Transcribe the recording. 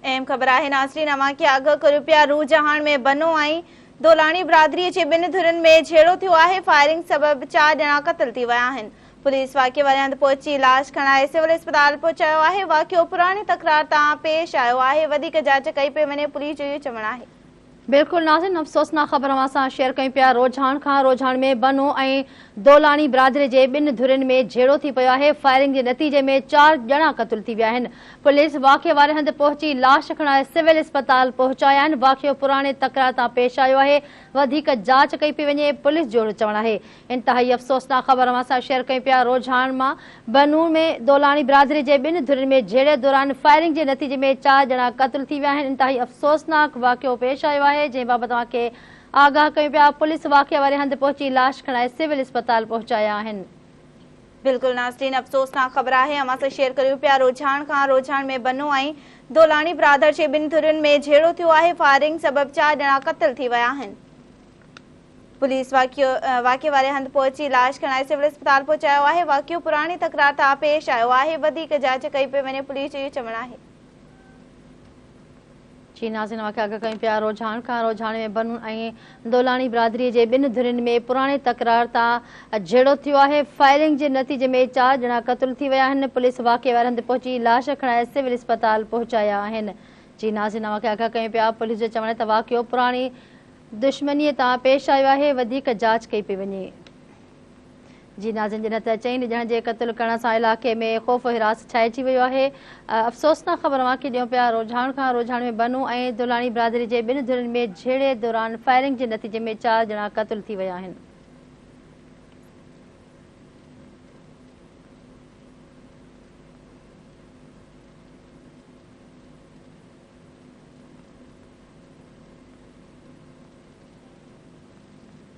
अहम ख़बर है नाज़रीन अवां खे आगाह करियो पिया रूजहान में बनो ऐं दोलाणी बिरादरी जे ॿिनि धुरनि में झेड़ो थियो आहे। फायरिंग सबबि 4 ॼणा क़त्ल थी विया आहिनि। पुलिस वाक़िए वारे हंधि पहुची लाश खणाए सिविल अस्पताल पहुचायो आहे। वाक़ियो पुराणी तकरार तां पेश आयो आहे। वधीक जांच कई पे वञे, पुलिस जो इहो चवणु आहे। बिल्कुल नाज़रीन, अफ़सोसनाक ख़बर असां शेयर कयूं पिया। रोजहान में बनो ऐं दोलाणी बिरादरी जे ॿिनि धुरनि में झेड़ो थी पियो आहे। फायरिंग जे नतीजे में 4 ॼणा क़त्ल थी विया आहिनि। पुलिस वाक़िए वारे हंधि पहुची लाश खणाए सिविल अस्पताल पहुचाया आहिनि। वाक़ियो पुराणे तकरार तां पेश आयो आहे। वधीक जांच कई पई वञे, पुलिस जो चवणु आहे। इंतहाई अफ़सोसनाक ख़बर असां शेयर कयूं पिया। रोजहान मां बनू में दोलाणी बिरादरी जे ॿिनि धुरनि में झेड़े दौरान फायरिंग जे नतीजे में 4 ॼणा क़त्ल थी विया आहिनि। इंतहाई अफ़सोसनाक वाक़ियो पेश आयो आहे, जंहिं बाबति तव्हांखे आगाह कयूं पिया। पुलिस वाक़िए वारे हंधि पहुची लाश खणाए सिविल अस्पताल पहुचाया आहिनि। बिल्कुल नाज़रीन, अफ़सोसनाक ख़बर आहे अवां सां शेयर करियो पिया। रोजहान में बनो ऐं दोलाणी बिरादर जे ॿिनि धुरनि में झेड़ो थियो आहे। फायरिंग सबबि 4 ॼणा क़त्ल थी विया आहिनि। पुलिस वाक़िए वारे हंधि पहुची लाश खणाए सिविल अस्पताल पहुचायो आहे। वाक़ियो पुराणी तकरार तां पेश आयो आहे। वधीक जांच कई पे वञे, पुलिस जो इहो चवणु आहे। जी नाज़रीन, आगाह कयूं पिया। रोजहान में बनू ऐं दोलाणी बिरादरी जे ॿिनि धुरनि में पुराणे तकरार तां झेड़ो थियो आहे। फायरिंग जे नतीजे में 4 ॼणा क़त्ल थी विया आहिनि। पुलिस वाक़िए वारे हंधि पहुची लाश खणाए सिविल अस्पताल पहुचाया आहिनि। जी नाज़रीन, आगाह कयूं पिया। पुलिस जो चवण त वाक़ियो पुराणी दुश्मनीअ तां पेश आयो आहे। वधीक जांच कई पई वञे। जी नाज़रीन, जॾहिं त 4 ॼणनि जे क़त्ल करण सां इलाइक़े में ख़ौफ़ हिरास छाइजी वियो आहे। अफ़सोसनाक ख़बर तव्हांखे ॾियूं पिया। रोजहान में बनू ऐं दोलाणी बिरादरी जे ॿिनि धुरनि में झेड़े दौरान फायरिंग जे नतीजे में 4 ॼणा क़त्ल थी विया आहिनि।